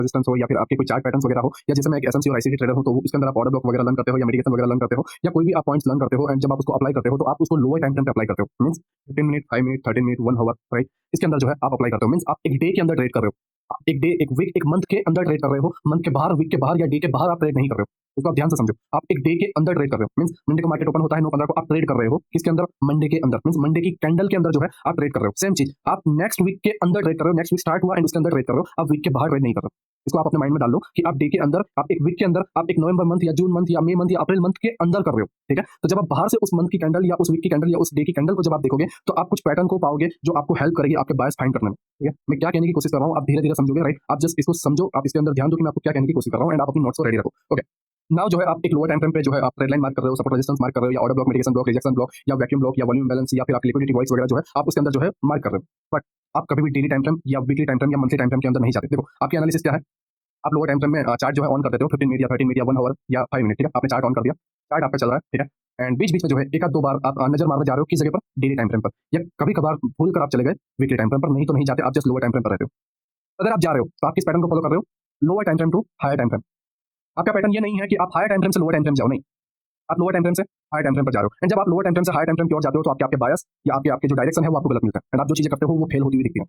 Resistance हो या फिर आपके कोई चार्ट पैटर्न्स वगैरह हो, या जैसे मैं एक एसएमसी और आईसीटी ट्रेडर हूं तो इसके अंदर आप ऑर्डर ब्लॉक वगैरह लर्न करते हो या मिटिगेशन वगैरह लर्न करते हो या कोई भी आप पॉइंट्स लर्न करते हो, एंड जब आप उसको अप्लाई करते हो तो आप उसको लोअर टाइम फ्रेम पे अप्लाई करते हो। Means 15 minute, 5 minute, 30 minute, 1 hour, right? इसके अंदर जो है आप अप्लाई करते हो। मींस आप एक डे के अंदर ट्रेड कर रहे हो, आप एक डे, एक वीक, एक मंथ के अंदर ट्रेड कर रहे हो। मंथ के बाहर, वीक के बाहर या डे के बाहर आप ट्रेड नहीं कर रहे हो। इसको आप ध्यान से समझो, आप एक डे के अंदर ट्रेड कर रहे हो। मींस मंडे को मार्केट ओपन होता है 9:15 को, आप ट्रेड कर रहे हो किसके अंदर? मंडे के अंदर। मींस मंडे की कैंडल के अंदर जो है आप ट्रेड कर रहे हो। सेम चीज आप नेक्स्ट वीक के अंदर ट्रेड कर रहे हो। नेक्स्ट वीक स्टार्ट हुआ एंड उसके अंदर ट्रेड कर रहे हो, आप वीक के बाहर ट्रेड नहीं कर रहे हो। इसको आप अपने माइंड में डाल लो कि आप डे के अंदर, आप एक वीक के अंदर, आप एक नवंबर मंथ या जून मंथ या मई मंथ या अप्रैल मंथ के अंदर कर रहे हो, ठीक है? तो जब आप बाहर से उस मंथ की कैंडल या उस वीक की कैंडल या उस डे की कैंडल को जब आप देखोगे तो आप कुछ पैटर्न को पाओगे जो आपको हेल्प करेगी आपके बायस फाइंड करने में, ठीक है? मैं क्या कहने की कोशिश कर रहा हूँ आप धीरे धीरे समझोगे, राइट? आप जस्ट इसको समझो, आप इसके अंदर ध्यान दो कि मैं आपको क्या कहने की कोशिश कर रहा हूँ, एंड आप अपनी नोट्स को रेडी रखो। ओके, नाउ जो है आप एक लोअर टाइम फ्रेम पे जो है आप ट्रेड लाइन मार्क कर रहे हो, सपोर्ट रेजिस्टेंस मार्क कर रहे हो, या order block, mitigation block, rejection block, या वैक्यूम ब्लॉक, या वॉल्यूम बैलेंस, या फिर आपकी लिक्विडिटी वॉइस वगैरह जो है आप उसके अंदर जो है मार्क कर रहे हो। बट आप कभी भी डेली टाइम फ्रेम या वीकली टाइम फ्रेम या मंथली टाइम फ्रेम के अंदर नहीं जाते। देखो आपकी एनालिसिस क्या है, आप लोअर टाइम फ्रेम में चार्ट जो है ऑन कर देते हो 15 मिनट या 30 मिनट या 1 आवर या 5 मिनट, ठीक है? आपने चार्ट ऑन कर दिया, चार्ट आपका चल रहा है, ठीक है? एंड बीच बीच में जो है एक आध दो बार आप नजर मारने जा रहे हो किस जगह पर? डेली टाइम फ्रेम पर, या कभी कभार भूल कर आप चले गए वीकली टाइम फ्रेम पर, नहीं तो नहीं जाते, आप जस्ट लोअर टाइम फ्रेम पर रहते हो। अगर आप जा रहे हो तो आप किस पैटर्न को फॉलो कर रहे हो? Lower time frame to higher time frame. आपका पैटर्न ये नहीं है कि आप हायर टाइम फ्रेम से लोअर टाइम फ्रेम जाओ, नहीं, आप लोअर टाइम फ्रेम से हायर टाइम फ्रेम पर जा रहे हो। एंड जब आप लोअर टाइम फ्रेम से हायर टाइम फ्रेम की ओर जाते हो तो आपके आपके बायस या आपके आपके जो डायरेक्शन है वो आपको गलत मिलता है, एंड आप जो चीजें करते हो वो फेल होती हुई दिखती है।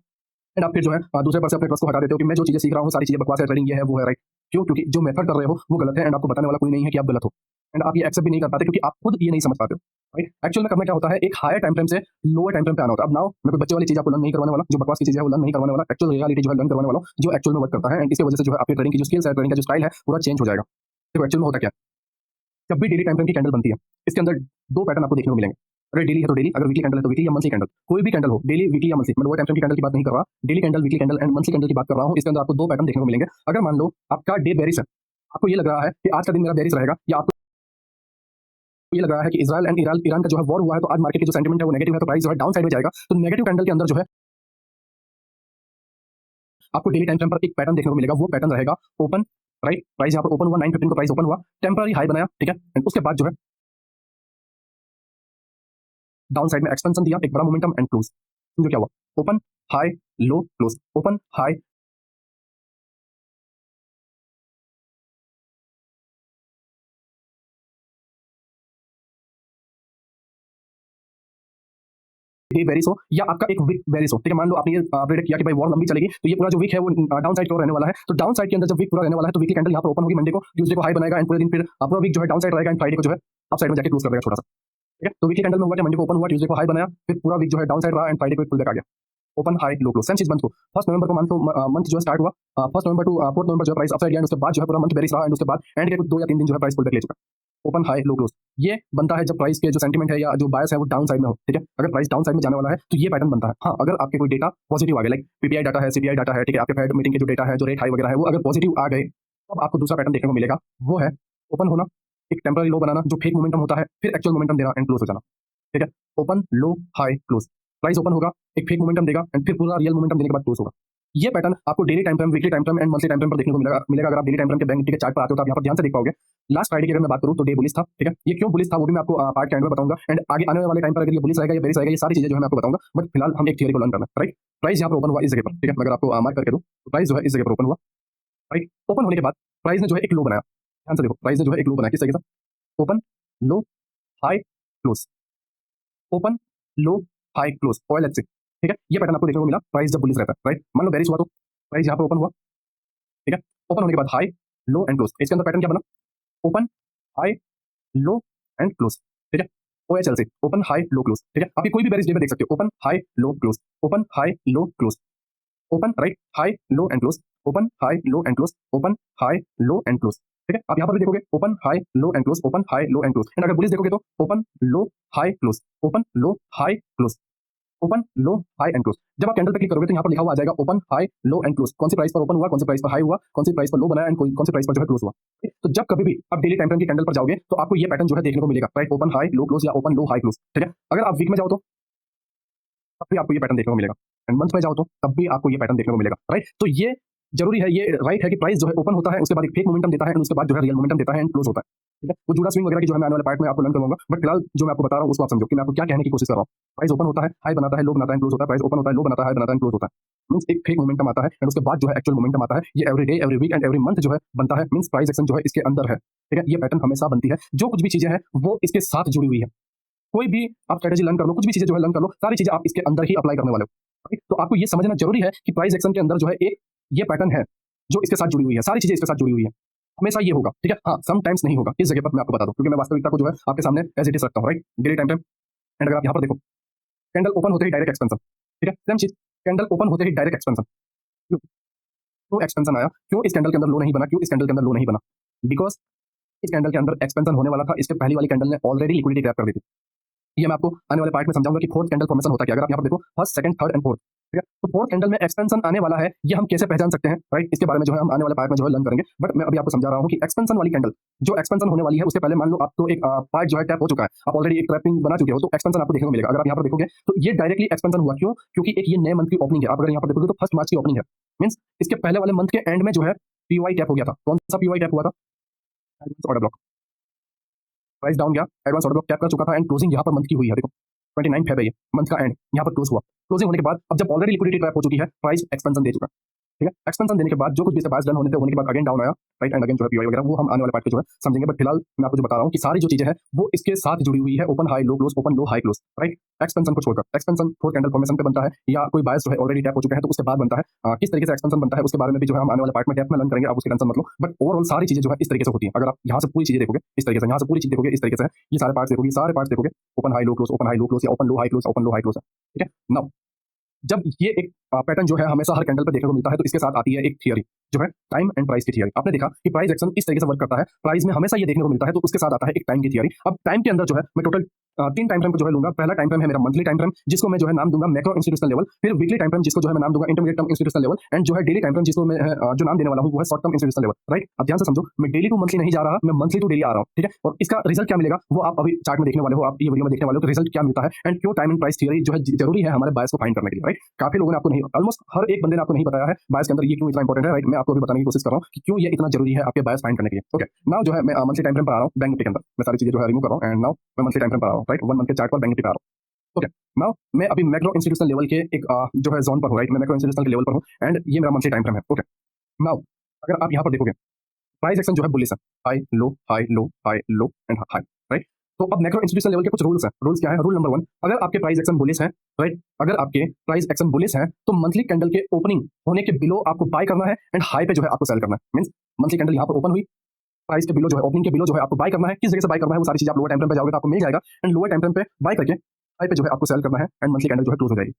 एंड आप फिर जो है दूसरे पर से अपने ट्रस्ट को हटा देते हो कि मैं जो चीजें सीख रहा हूँ सारी चीजें बकवास है, ट्रेडिंग ये है वो है, राइट? क्यों? क्योंकि जो मेथड कर रहे हो वो गलत है, एंड आपको बताने वाला कोई नहीं है कि आप गलत हो, एंड आप ये एक्सेप्ट भी नहीं कर पाते क्योंकि आप खुद ये नहीं समझ पाते हो, राइट? एक्चुअल में करना क्या होता है, एक हायर टाइम फ्रेम से लोअर टाइम फ्रेम पे आना होता है। अब नाउ मैं कोई बच्चे वाली चीज आपको लर्न नहीं करवाने वाला, जो बकवास की चीज है वो लर्न नहीं करवाने वाला, एक्चुअल रियलिटी जो है लर्न करवाने वाला हूं, जो एक्चुअल में वर्क करता है, एंड इसकी वजह से जो है आपकी ट्रेडिंग की जो स्किल्स है, ट्रेडिंग का जो स्टाइल है पूरा चेंज हो जाएगा। देखो एक्चुअल में होता क्या है, जब भी डेली टाइम फ्रेम की कैंडल बनती है इसके अंदर दो पैटर्न आपको देखने को मिलेंगे। अगर डेली है तो डेली, अगर वीकली कैंडल है तो वीकली या मंथली कैंडल, कोई भी कैंडल हो, डेली, वीकली या मंथली, मैं लोअर टाइम फ्रेम की कैंडल की बात नहीं कर रहा, daily candle, weekly candle and monthly candle की बात कर रहा हूं। इसके अंदर आपको दो पैटर्न देखने को मिलेंगे। अगर मान लो आपका डे बेरिश है, आपको ये लग रहा है कि आज का दिन मेरा बेरिश रहेगा, या आपको ये लग रहा है कि इजराइल एंड ईरान का जो है वॉर हुआ है तो आज मार्केट की जो सेंटीमेंट है वो नेगेटिव है, तो प्राइस जो है डाउन साइड में जाएगा, तो नेगेटिव कैंडल के अंदर जो है आपको डेली टाइम फ्रेम पर एक पैटर्न देखने को मिलेगा। वो पैटर्न रहेगा ओपन, राइट? प्राइस यहाँ पर ओपन हुआ, 9:15 को प्राइस ओपन हुआ, टेम्पररी हाई बनाया, ठीक है? एंड उसके बाद जो है डाउन साइड में एक्सपेंशन दिया, एक बड़ा मोमेंटम एंड क्लोज। जो क्या हुआ, open high low close, open high day berries हो या आपका एक वीक बेरिस हो, ठीक है? मान लो आपने ये प्रेडिक्ट किया कि भाई वॉर लंबी चलेगी तो ये पूरा जो वीक है वो डाउन साइड की ओर रहने वाला है, तो डाउन साइड के अंदर जब वीक पूरा रहने वाला है तो वीकली कैंडल यहाँ पर ओपन होगी मंडे को, ट्यूसडे को हाई बनाएगा, एंड पूरे दिन फिर पूरा वीक जो है डाउन साइड रहेगा, एंड फ्राइडे को जो है अप साइड में जाके क्लोज कर देगा छोटा सा, ठीक है? तो वीकली कैंडल में हुआ कि मंडे को ओपन हुआ, ट्यूसडे को हाई बनाया, फिर पूरा वीक जो है डाउन साइड रहा, एंड फ्राइडे को एक पुल बैक आ गया, open high low close. Same चीज मंथ को, 1 नवंबर को मंथ जो स्टार्ट हुआ, 1 नवंबर टू 4 नवंबर जो है प्राइस अपसाइड गया, उसके बाद जो है पूरा मंथ बेरिस रहा, एंड उसके बाद एंड के कुछ 2 या 3 दिन जो है प्राइस पुल बैक ले चुका, ओपन हाई लो क्लोज। ये बनता है जब प्राइस के जो सेंटीमेंट है या जो बायस है वो डाउन साइड में हो, ठीक है? अगर प्राइस डाउन साइड में जाने वाला है तो ये पैटर्न बनता है। हाँ, अगर आपके कोई डेटा पॉजिटिव आ गए, लाइक पीपीआई डाटा है, सीपीआई डाटा है, ठीक है? आपके फेड मीटिंग के जो डेटा है, जो रेट हाई वगैरह है, वो अगर पॉजिटिव आ गए तब आपको दूसरा पैटर्न देखने को मिलेगा। वो है ओपन होना, एक टेम्पररी लो बनाना जो फेक मोमेंटम होता है, फिर एक्चुअल मोमेंटम देना एंड क्लोज हो जाना, ठीक है? Open low high close, price open होगा, एक फेक मोमेंटम देगा, एंड फिर पूरा रियल मोमेंटम देने के बाद क्लोज होगा। ये पैटर्न आपको daily time frame, weekly time frame and monthly time frame पर देखने को मिलेगा। अगर आप डेली टाइम फ्रेम के बैंक निफ्टी के चार्ट पर आते हो तो आप यहाँ पर ध्यान से देख पाओगे। लास्ट फ्राइडे की अगर मैं बात करूँ तो डे बुलिश था, ठीक है? ये क्यों बुलिश था वो भी मैं आपको पार्ट के एंड में बताऊंगा, एंड आगे आने वाले टाइम पर अगर ये बुलिश रहेगा या बेरिश रहेगा, ये सारी चीजें जो है मैं आपको बताऊंगा। बट फिलहाल हम एक थियरी को लर्न करना है, राइट? प्राइस यहाँ पर ओपन हुआ इस जगह पर, ठीक है? मैं अगर आपको मार्क करके दूं तो प्राइस जो है इस जगह पर ओपन हुआ, राइट? ओपन होने के बाद प्राइस ने जो है एक लो बनाया, ध्यान से देखो, प्राइस ने जो है एक लो बनाया, किस तरीके से? Open low high close, open low high close, OLHC, ठीक है? ये पैटर्न आपको देखने को मिला प्राइस जब बुलिश रहता है, राइट? मान लो बेरिश हुआ तो प्राइस यहाँ पर ओपन हुआ, ठीक है? ओपन होने के बाद हाई लो एंड क्लोज, इसके अंदर पैटर्न क्या बना? Open high low and close, ठीक है? OHLC, open high low close, ठीक है? आप ये कोई भी बेरिश डे में देख सकते हो, open high low close, open high low close, open right high low and close, open high low and close, open high low and close, ठीक है? आप यहाँ पर भी देखोगे open high low and close, open high low and close, and अगर bullish देखोगे तो open low high close, open low high close, open low high and close. जब आप कैंडल पे क्लिक करोगे तो यहाँ पर लिखा हुआ आ जाएगा open high low and close, कौन सी प्राइस पर ओपन हुआ, कौन सी प्राइस पर हाई हुआ, कौन सी प्राइस पर लो बनाया, एंड कौन सी प्राइस पर जो है क्लोज हुआ, ठीक? तो जब कभी भी आप डेली टाइम फ्रेम की कैंडल पर जाओगे तो आपको ये पैटर्न जो है देखने को मिलेगा, right? Open high low close या ओपन लो हाई क्लोज, ठीक है? अगर आप वीक में जाओ तो तब भी आपको ये पैटर्न देखने को मिलेगा, एंड मंथ में जाओ तो तब भी आपको ये पैटर्न देखने को मिलेगा, राइट? तो ये जरूरी है, ये राइट है कि प्राइस जो है ओपन होता है, उसके बाद एक फेक मोमेंटम देता है, एंड उसके बाद जो है रियल मोमेंटम देता है एंड क्लोज होता है। ठीक है, वो जूड़ा स्विंग वगैरह की जो है मैं आने वाले पार्ट में आपको लर्न करवाऊंगा, बट फिलहाल जो मैं आपको बता रहा हूँ उसको आप समझो कि मैं आपको क्या कहने की कोशिश कर रहा हूँ। प्राइस ओपन होता है, हाई बनाता है, लो बनाता है, क्लोज होता है, प्राइस ओपन होता है, लो बनाता है, हाई बनाता है, क्लोज होता है। मींस एक फेक मोमेंटम आता है एंड उसके बाद जो है एक्चुअल मोमेंटम आता है। ये every day, every week and every month जो है बनता है। मींस प्राइस एक्शन जो है इसके अंदर है। ठीक है, ये पैटर्न हमेशा बनती है। जो कुछ भी चीजें हैं वो इसके साथ जुड़ी हुई है। कोई भी आप स्ट्रेटेजी लर्न कर लो, कुछ भी चीजें जो है लर्न कर लो, सारी चीजें आप इसके अंदर ही अप्लाई करने वाले हो। राइट? तो आपको ये समझना जरूरी है कि प्राइस एक्शन के अंदर जो है एक ये पैटर्न है जो इसके साथ जुड़ी हुई है, सारी चीजें इसके साथ जुड़ी हुई है। हमेशा ये होगा। ठीक है, हाँ समटाइम्स नहीं होगा। इस जगह पर मैं आपको बता दूं, क्योंकि मैं वास्तविकता को जो है आपके सामने एज इट इज रखता हूँ। Right, daily time frame and अगर आप यहाँ पर देखो, कैंडल ओपन होते ही डायरेक्ट एक्सपेंशन। ठीक है, सेम चीज, कैंडल ओपन होते ही डायरेक्ट एक्सपेंशन। क्यों क्यों एक्सपेंशन आया? क्यों इस कैंडल के अंदर लो नहीं बना? क्यों इस कैंडल के अंदर लो नहीं बना? बिकॉज इस कैंडल के अंदर एक्सपेंशन होने वाला था। इसके पहली वाली कैंडल ने ऑलरेडी लिक्विडिटी ग्रैब कर दी थी। ये मैं आपको आने वाले पार्ट में समझाऊंगा कि फोर्थ कैंडल फॉर्मेशन होता है क्या। अगर आप यहाँ पर देखो first, second, third and fourth, ठीक है, तो फोर्थ कैंडल में एक्सपेंशन आने वाला है, ये हम कैसे पहचान सकते हैं? राइट, इसके बारे में जो है हम आने वाले पार्ट में जो है लर्न करेंगे। बट मैं अभी आपको समझा रहा हूँ कि एक्सपेंशन वाली कैंडल जो एक्सपेंशन होने वाली है, उससे पहले मान लो आपको एक पार्ट जो है टैप हो चुका है, आप ऑलरेडी एक ट्रैपिंग बना चुके हो, तो एक्सपेंशन आपको देखने को मिलेगा। अगर आप यहाँ पर देखोगे तो ये डायरेक्टली एक्सपेंशन हुआ। क्यों? क्योंकि एक ये नए मंथ की ओपनिंग है। आप अगर यहाँ पर देखोगे तो 1 मार्च की ओपनिंग है। मींस इसके पहले वाले मंथ के एंड में जो है पीवाई टैप हो गया था। कौन सा पीवाई टैप हुआ था? Order block. प्राइस डाउन गया, एडवांस ऑर्डर ब्लॉक टैप कर चुका था एंड क्लोजिंग यहाँ पर मंथ की हुई है। देखो 29 फेब है, ये मंथ का एंड यहाँ पर क्लोज हुआ। क्लोजिंग होने के बाद अब जब ऑलरेडी लिक्विडिटी ट्रैप हो चुकी है, प्राइस एक्सपेंशन दे चुका है। ठीक है, एक्सपेंशन देने के बाद जो कुछ भी बायस डन होने थे, होने के बाद अगेन डाउन आया। राइट, एंड अगेन जो है पीवाई वगैरह वो हम आने वाले पार्ट पे जो है समझेंगे। बट फिलहाल मैं आपको जो बता रहा हूँ कि सारी जो चीजें हैं वो इसके साथ जुड़ी हुई है। Open high low close, open low high close. Right, expansion को छोड़कर एक्सपेंशन फोर्थ कैंडल फॉर्मेशन पे बनता है, या कोई बायस जो है ऑलरेडी टैप हो चुके हैं तो उसके बाद बनता है। किस तरीके से एक्सपेंशन बनता है उसके बारे में भी जो है हम आने वाले पार्ट में डेप्थ में लर्न करेंगे। आप उसकी टेंशन मत लो। बट ओवरऑल सारी चीजें जो है इस तरीके से होती है। अगर आप यहाँ से पूरी चीजें देखोगे इस तरीके से, यहाँ से पूरी चीज देखोगे इस तरीके से, ये सारे पार्ट्स देखोगे, सारे पार्ट्स देखोगे, open high low close, open high low close, या open low high close, open low high close है। ठीक है, नाउ जब ये एक पैटर्न जो है हमेशा हर कैंडल पे देखने को मिलता है, तो इसके साथ आती है एक थियरी जो है टाइम एंड प्राइस की थियरी। आपने देखा कि प्राइस एक्शन इस तरीके से वर्क करता है, प्राइस में हमेशा ये देखने को मिलता है, तो उसके साथ आता है एक टाइम की थियरी। अब टाइम के अंदर जो है मैं टोटल 3 टाइम फ्रेम को जो है लूंगा। पहला टाइम फ्रेम है मेरा मंथली टाइम फ्रेम, जिसको मैं जो है नाम दूंगा मैक्रो इंस्टीट्यूशनल लेवल। फिर वीकली टाइम फ्रेम, जिसको जो है मैं नाम दूंगा intermediate term institutional level. And जो है डेली टाइम फ्रेम, जिसको मैं जो नाम देने वाला हूँ वो है short term institutional level. Right, अब ध्यान से समझो, मैं डेली टू मंथली नहीं जा रहा, मैं मंथली टू डेली आ रहा हूँ। ठीक है, और इसका रिजल्ट क्या मिलेगा वो आप अभी चार्ट में देखने वाले हो, आप ये वीडियो में देखने वाले हो कि रिजल्ट क्या मिलता है एंड क्यों टाइम एंड प्राइस थियरी जो है जरूरी है हमारे बायस को फाइंड करने के लिए। राइट, काफी लोगों ने आपको नहीं, ऑलमोस्ट हर एक बंदे ने आपको नहीं बताया है बायस के अंदर ये क्यों इतना इंपॉर्टेंट है। राइट, मैं आपको अभी बताने की कोशिश कर रहा हूँ कि क्यों ये इतना जरूरी है आपके बायस फाइंड करने के लिए। ओके, नाउ जो है मैं मंथली टाइम फ्रेम पर आ रहा हूँ, बैंक निफ्टी के अंदर मैं सारी चीजें जो है रिमूव कर रहा हूँ एंड नाउ मैं मंथली टाइम फ्रेम पर आ रहा हूँ। राइट, 1 मंथ के चार्ट पर बैंक निफ्टी पर आ रहा हूँ। ओके, नाउ मैं अभी मैक्रो इंस्टीट्यूशनल लेवल के एक जो है जोन पर हूँ। राइट, मैं मैक्रो इंस्टीट्यूशनल के लेवल पर हूँ एंड ये मेरा मंथली टाइम फ्रेम है। ओके, नाउ अगर आप यहाँ पर देखोगे प्राइस एक्शन जो है बुलिश है, high low high low high low and high. Right, तो अब मैक्रो इंस्टीट्यूशनल लेवल के कुछ रूल्स हैं। रूल्स क्या है? रूल नंबर 1, अगर आपके प्राइस एक्शन बुलिश है, राइट, अगर आपके प्राइस एक्शन बुलिश है तो मंथली कैंडल के ओपनिंग होने के बिलो आपको बाय करना है एंड हाई पे जो है आपको सेल करना है। मींस मंथली कैंडल यहाँ पर ओपन हुई, प्राइस के बिलो जो है ओपनिंग के बिलो जो है आपको बाय करना है। किस जगह से बाय करना है वो सारी चीजें आप लोअर टाइम फ्रेम पे जाओगे तो आपको मिल जाएगा एंड लोअर टाइम फ्रेम पे बाय करके हाई पे जो है आपको सेल करना है एंड मंथली कैंडल जो है क्लोज हो जाएगी।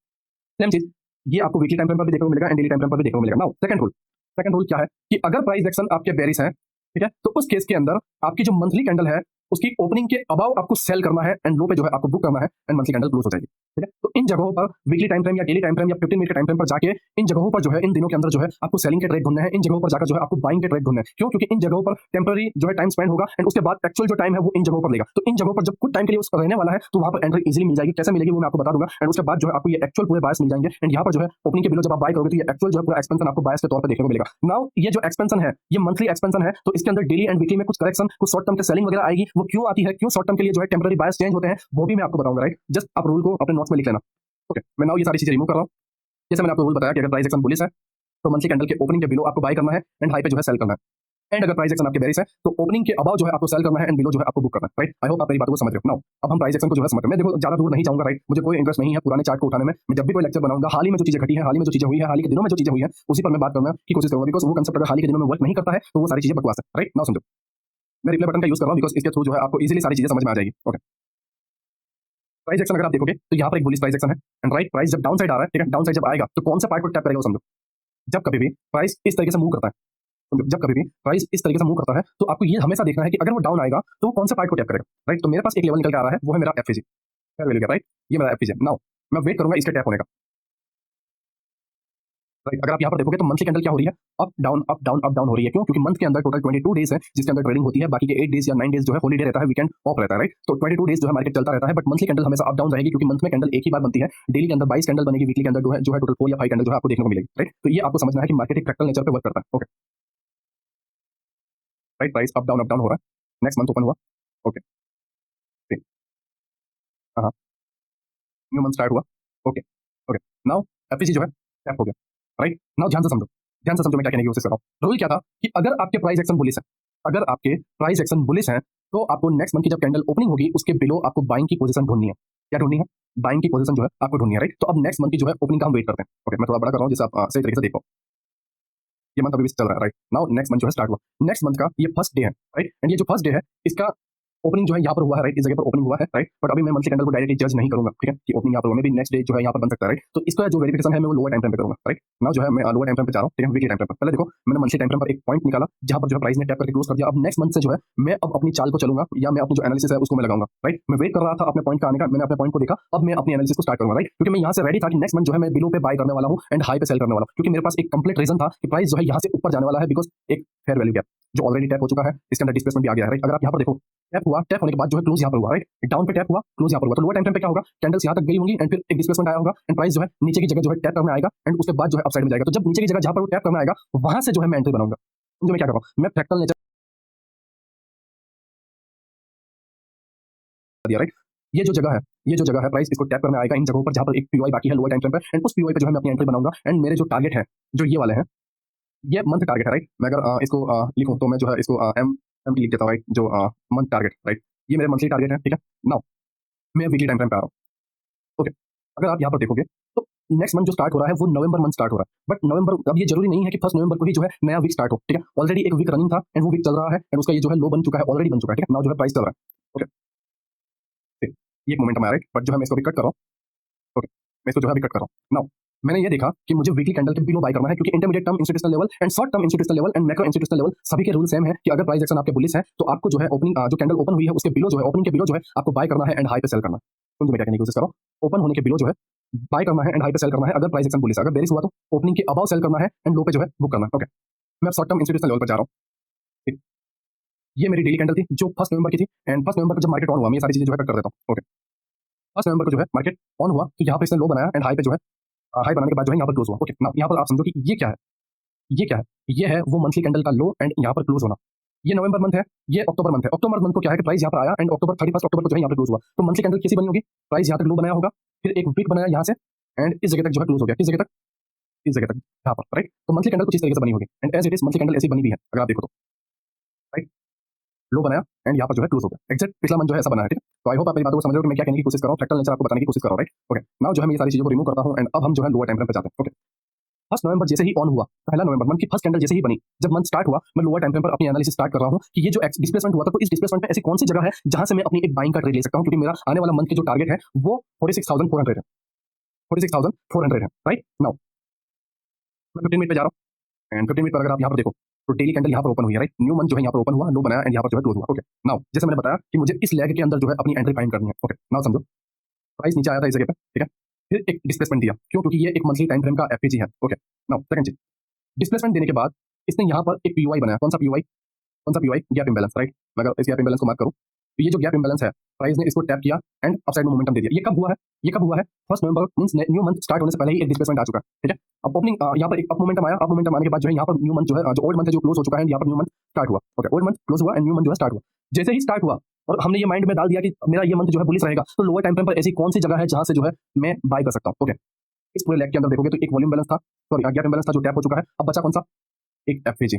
सेम चीज ये आपको वीकली टाइम फ्रेम पर भी देखने को मिलेगा एंड डेली टाइम फ्रेम पर भी देखने को मिलेगा। नाउ सेकंड रूल क्या है कि अगर प्राइस एक्शन आपके बेरिश है, ठीक है, तो उस केस के अंदर आपकी जो मंथली कैंडल है उसकी ओपनिंग के अबाव आपको सेल करना है एंड लो पे जो है आपको बुक करना है एंड मंथली कैंडल क्लोज हो जाएगी। ठीक है, तो इन जगहों पर वीकली टाइम फ्रेम या डेली टाइम फ्रेम या 15 मिनट के टाइम फ्रेम पर जाके इन जगहों पर जो है इन दिनों के अंदर जो है आपको सेलिंग के ट्रेड ढूंढने हैं। इन जगहों पर जाकर जो है आपको बाइंग के ट्रेड ढूंढने हैं। क्यों? क्योंकि इन जगहों पर टेंपररी जो है टाइम स्पेंड होगा एंड उसके बाद एक्चुअल जो टाइम है वो इन जगहों पर लेगा। तो इन जगहों पर जब कुछ टाइम के लिए उसका रहने वाला है तो वहां पर एंट्री इजीली मिल जाएगी। कैसे मिलेगी वो मैं आपको बता दूंगा एंड उसके बाद जो है आपको ये एक्चुअल पूरे बायस मिल जाएंगे एंड यहाँ पर जो है ओपनिंग के बिलो जब आप बाय करोगे तो ये एक्चुअल जो है पूरा एक्सपेंशन आपको बायस के तौर पर देखने को मिलेगा। नाउ ये जो एक्सपेंशन है ये मंथली एक्सपेंशन है, तो इसके अंदर डेली एंड वीकली में कुछ करेक्शन, कुछ शॉर्ट टर्म के सेलिंग वगैरह आएगी। वो क्यों आती है, क्यों शॉर्ट टर्म के लिए जो है टेंपररी बायस चेंज होते हैं वो भी मैं आपको बताऊंगा। राइट, जस्ट आप रूल को अपने नोट्स में लिख लेना। ओके, मैं नाउ ये सारी चीजें रिमूव कर रहा हूँ। जैसे मैंने आपको रूल बताया कि अगर प्राइस एक्शन बुलिश है तो मंथली कैंडल के ओपनिंग के बिलो आपको बाय करना है एंड हाई पे जो है सेल करना है एंड अगर प्राइस एक्शन आपके बेरिश है तो ओपनिंग के अबाव जो है आपको सेल करना है एंड बिलो जो है आपको बुक करना है। राइट, आई होप आप मेरी बात को समझ रहे हो। नाउ अब हम प्राइस एक्शन को जो है समझते हैं। मैं देखो ज्यादा दूर नहीं जाऊंगा। राइट, मुझे कोई इंटरेस्ट नहीं है पुराने चार्ट को उठाने में। मैं जब भी कोई लेक्चर बनाऊंगा हाल ही में जो चीजें घटी है, हाल ही में जो चीजें हुई है, हाल ही के दिनों में जो चीजें हुई है उसी पर मैं बात करना की कोशिश करूंगा। बिकॉज वो कंसेप्ट अगर हाल ही के दिनों में वर्क नहीं करता है तो वो सारी चीजें बकवास है। राइट, नाउ समझो, मैं रिप्ले बटन का यूज कर रहा हूं बिकॉज इसके थ्रू जो है आपको इजीली सारी चीजें समझ में आ जाएगी। ओके, प्राइस एक्शन अगर आप देखोगे तो यहाँ पर एक बुलिश प्राइस एक्शन है एंड राइट, प्राइस जब डाउन साइड आ रहा है, ठीक है, डाउन साइड जब आएगा तो कौन सा पार्ट को टैप करेगा वो समझो। जब कभी भी प्राइस इस तरीके से मूव करता है, जब कभी भी प्राइस इस तरीके से मूव करता है तो आपको ये हमेशा देखना है कि अगर वो डाउन आएगा तो वो कौन सा पार्ट को टैप करेगा। राइट, तो मेरे पास एक लेवल निकल के आ रहा है वो है मेरा एफईजी, फेयर वैल्यू का। राइट, ये मेरा एफईजी। नाउ मैं वेट करूंगा इसके टैप होने का। राइट। अगर आप यहाँ पर देखोगे तो मंथली कैंडल क्या हो रही है, up down up down up down हो रही है। क्यों? क्योंकि मंथ के अंदर टोटल 22 डेज है जिसके अंदर ट्रेडिंग होती है, बाकी के 8 डेज या 9 डेज जो है हॉलीडे रहता है, वीकेंड ऑफ रहता है, राइट। तो 22 डेज जो है मार्केट चलता रहता है, बट मंथली कैंडल हमेशा अप डाउन रहेगी क्योंकि मंथ में कैंडल एक ही बार बनती है। डेली के अंदर 22 कैंडल बनेगी, वीकली के अंदर जो है टोटल 4 या 5 कैंडल जो है आपको देखने को मिलेगी, राइट। तो ये आपको समझना है कि मार्केट एक फ्रैक्टल नेचर पे वर्क करता है। Okay, right. Price up down हो रहा है। नेक्स्ट मंथ ओपन हुआ। ओके, ठीक। हाँ, हाँ। न्यू मंथ स्टार्ट हुआ। Okay, okay. नाउ एफईसी जो है टैप हो गया, राइट। नाउ ध्यान से समझो मैं क्या कहने की कोशिश कर रहा हूँ। रूल क्या था कि अगर आपके प्राइस एक्शन बुलिश है, अगर आपके प्राइस एक्शन बुलिश है, तो आपको नेक्स्ट मंथ की जब कैंडल ओपनिंग होगी उसके बिलो आपको बाइंग की पोजीशन ढूंढनी है। क्या ढूंढनी है? बाइंग की पोजीशन जो है आपको ढूंढनी है, राइट। तो अब नेक्स्ट मंथ की जो है ओपनिंग का हम वेट करते हैं। ओके, मैं थोड़ा बड़ा कर रहा हूँ जिससे आप सही तरीके से देखो। ये मंथ अभी भी चल रहा है, राइट। नाउ नेक्स्ट मंथ जो है स्टार्ट हुआ। नेक्स्ट मंथ का ये फर्स्ट डे है, राइट। एंड ये जो फर्स्ट डे है इसका ओपनिंग जो है यहाँ पर हुआ है, राइट। इस जगह पर ओपनिंग हुआ है, राइट। बट अभी मैं मंथली कैंडल को डायरेक्टली जज नहीं करूंगा, ठीक है, कि ओपनिंग यहाँ पर हुआ, मे भी नेक्स्ट डे जो है यहाँ पर बन सकता है, राइट। तो इसका जो वेरिफिकेशन है मैं वो लोअर टाइम फ्रेम पे करूंगा, राइट। नाउ जो है मैं लोअर टाइम फ्रेम पे जा रहा हूँ, ठीक है, वीकली टाइम फ्रेम पर। पहले देखो मैंने मंथली टाइम फ्रेम पर एक पॉइंट निकाला जहां पर जो है प्राइस ने टैप करके क्लोज कर दिया। अब नेक्स्ट मंथ से जो है मैं अब अपनी चाल को चलूंगा या मैं अपनी जो एनालिसिस है उसको मैं लगाऊंगा, राइट। मैं वेट कर रहा था अपने पॉइंट का आने का, मैंने अपने पॉइंट को देखा, अब मैं अपनी एनालिसिस को स्टार्ट करूंगा, राइट। क्योंकि मैं यहाँ से रेडी था कि नेक्स्ट मंथ जो है मैं बिलो पे बाय करने वाला हूँ एंड हाई पे सेल करने वाला हूँ, क्योंकि मेरे पास एक कंप्लीट रीजन था कि प्राइस जो है यहाँ से ऊपर जाने वाला है, बिकॉज एक फेयर वैल्यू गैप जो ऑलरेडी टैप हो चुका है, इसके अंदर डिस्प्लेसमेंट भी आ गया है, राइट। अगर आप यहाँ पर देखो टैप हुआ, टैप होने के बाद जो है क्लोज यहाँ पर हुआ, राइट। डाउन पे टैप हुआ, क्लोज यहाँ पर हुआ। तो लोअर टाइम फ्रेम पे क्या होगा, कैंडल्स यहाँ तक गई होंगी एंड फिर एक डिस्प्लेसमेंट आया होगा एंड प्राइस जो है नीचे की जगह जो है टैप करने आएगा एंड उसके बाद जो है अपसाइड में जाएगा। तो जब नीचे की जगह जहां पर वो टैप करने आएगा वहां से जो है मैं एंट्री बनाऊंगा। समझो मैं क्या कर रहा हूँ, मैं फ्रैक्टल नेचर दिया, राइट। ये जो जगह है प्राइस इसको टैप करने आएगा इन जगहों पर जहां पर एक पीओआई बाकी है लोअर टाइम फ्रेम पे, एंड उस पीओआई पे जो है मैं अपनी एंट्री बनाऊंगा। एंड मेरे जो टारगेट है जो ये वाले हैं, ये मंथ टारगेट है, राइट। मैं अगर इसको लिखूं तो मैं जो है इसको एम टी लिख देता हूँ, राइट। जो मंथ टारगेट, राइट। ये मेरे मंथली टारगेट है, ठीक है। नाउ मैं वीकली टाइम फ्रेम पे आ रहा हूँ। ओके, अगर आप यहाँ पर देखोगे तो नेक्स्ट मंथ जो स्टार्ट हो रहा है वो नवंबर मंथ स्टार्ट हो रहा है। बट नवंबर, अब ये जरूरी नहीं है कि फर्स्ट नवंबर को ही जो है नया वीक स्टार्ट हो, ठीक है। ऑलरेडी एक वीक रनिंग था एंड वो वीक चल रहा है एंड उसका ये जो है लो बन चुका है, ऑलरेडी बन चुका है, ठीक है। नाउ जो है प्राइस चल रहा है। ओके, ठीक। ये एक मोमेंटम आया, राइट। बट जो है मैं इसको भी कट कर रहा हूँ। ओके, मैं इसको जो है अभी कट कर रहा हूँ। नाउ मैंने ये देखा कि मुझे वीकली कैंडल के बिलो बाय करना है, क्योंकि intermediate term institutional level and short term institutional level and macro institutional level सभी के रूल सेम है कि अगर प्राइस एक्शन आपके बुलिश है तो आपको जो है ओपनिंग जो कैंडल ओपन हुई है उसके बिलो जो है, ओपनिंग के बिलो जो है आपको बाय करना है एंड हाई पे सेल करना है। तुम जो मैं क्या कहने की कोशिश करो, ओपन होने के बिलो जो है बाय करना है एंड हाई पे सेल करना है। अगर प्राइस एक्शन बुलिश, अगर बेरिश हुआ तो ओपनिंग के अबव सेल करना है एंड लो पे जो है बुक करना है। ओके, मैं शॉर्ट टर्म इंस्टीट्यूशनल लेवल पर जा रहा हूँ, ठीक। ये मेरी डेली कैंडल थी जो फर्स्ट नवंबर की थी एंड फर्स्ट नवंबर को जब मार्केट ऑन हुआ, मैं ये सारी चीजें जो है कट कर देता हूँ। ओके, फर्स्ट नवंबर को जो है मार्केट ऑन हुआ तो यहाँ पे इसने लो बनाया एंड हाई पे जो है हाई बनाने के बाद जो है यहाँ पर क्लोज हुआ। ओके, ना यहाँ पर आप समझो कि ये क्या है, ये क्या है, ये है वो मंथली कैंडल का लो एंड यहाँ पर क्लोज होना। ये नवंबर मंथ है, ये अक्टूबर मंथ है। अक्टूबर मंथ को क्या है कि प्राइस यहाँ पर आया एंड अक्टूबर 31 अक्टूबर को जो है यहाँ पर क्लोज हुआ। तो मंथली कैंडल कैसी बनी होगी, प्राइस यहाँ तक लो बनाया होगा, फिर एक वीक बनाया यहाँ से एंड इस जगह तक जो है क्लोज हो गया, किस जगह तक, इस जगह तक यहाँ पर, राइट। तो मंथली कैंडल कुछ इस तरीके से बनी होगी and as it is monthly candle ऐसी बनी भी है अगर आप देखो तो, राइट। लो बनाया एंड यहाँ पर जो है क्लोज हो गया। एग्जैक्ट पिछला मंथ जो है ऐसा बना है, ठीक है। तो आई होप आप मेरी बातों को समझ रहे हो कि मैं क्या कहने की कोशिश कर रहा हूँ, फ्रैक्टल नेचर आपको बताने की कोशिश कर रहा हूँ, राइट। ओके, नाउ जो है मैं ये सारी चीजों को रिमूव करता हूँ एंड अब हम जो है लोअर टाइम फ्रेम पे जाते हैं। ओके, फर्स्ट नवंबर जैसे ही ऑन हुआ, पहला नवंबर मंथ की फर्स्ट कैंडल जैसे ही बनी, जब मंथ स्टार्ट हुआ मैं लोअर टाइम फ्रेम पर अपनी एनालिसिस स्टार्ट कर रहा हूं कि ये जो डिस्प्लेसमेंट हुआ था तो इस डिस्प्लेसमेंट पे ऐसी कौन सी जगह है जहां से मैं अपनी एक बाइंग का ट्रेड ले सकता हूं, क्योंकि मेरा आने वाला मंथ की जो टारगेट है वो 46,400 है, 46,400 है, राइट। नाउ मैं 15 मिनट पे जा रहा हूं एंड 15 मिनट पर अगर आप यहाँ पर देखो तो डेली कैंडल यहाँ पर ओपन हुई है, राइट। न्यू मंथ जो है यहाँ पर ओपन हुआ, लो बनाया एंड यहाँ पर जो है क्लोज हुआ। ओके, नाउ जैसे मैंने बताया कि मुझे इस लेग के अंदर जो है अपनी एंट्री फाइंड करनी है। ओके, नाउ समझो प्राइस नीचे आया था इस जगह पे, ठीक है। फिर एक डिस्प्लेसमेंट दिया, क्यों, क्योंकि ये एक मंथली टाइम फ्रेम का एफपीजी है। ओके, नाउ सेकंड चीज, डिस्प्लेसमेंट देने के बाद इसने यहाँ पर एक पीओआई बनाया। कौन सा पीओआई, कौन सा पीओआई, गैप इंबैलेंस, राइट। मैं अगर इस गैप इंबैलेंस को मार्क करूं तो ये जो गैप इंबैलेंस है प्राइस ने इसको टैप किया एंड अपसाइड में मोमेंटम दे दिया। ये कब हुआ है, ये कब हुआ है, first November means new month start होने से पहले ही एक डिस्प्लेसमेंट आ चुका है, ठीक है। अब ओपनिंग यहाँ पर एक अप मोमेंटम आया, अप मोमेंटम आने के बाद जो है यहाँ पर न्यू मंथ जो है, जो ओल्ड मंथ है जो क्लोज हो चुका है, यहाँ पर न्यू मंथ स्टार्ट हुआ। ओके, ओल्ड मंथ क्लोज हुआ एंड न्यू मंथ जो है स्टार्ट हुआ। जैसे ही स्टार्ट हुआ और हमने ये माइंड में डाल दिया कि मेरा ये मंथ जो है बुलिश रहेगा, तो लोअर टाइम फ्रेम पर ऐसी कौन सी जगह है जहां से जो है मैं बाय कर सकता हूं। ओके, इस पूरे लेग के अंदर देखोगे तो एक वॉल्यूम बैलेंस था, सॉरी गैप इंबैलेंस था जो टैप हो चुका है। अब बचा कौन सा, एक एफएजी,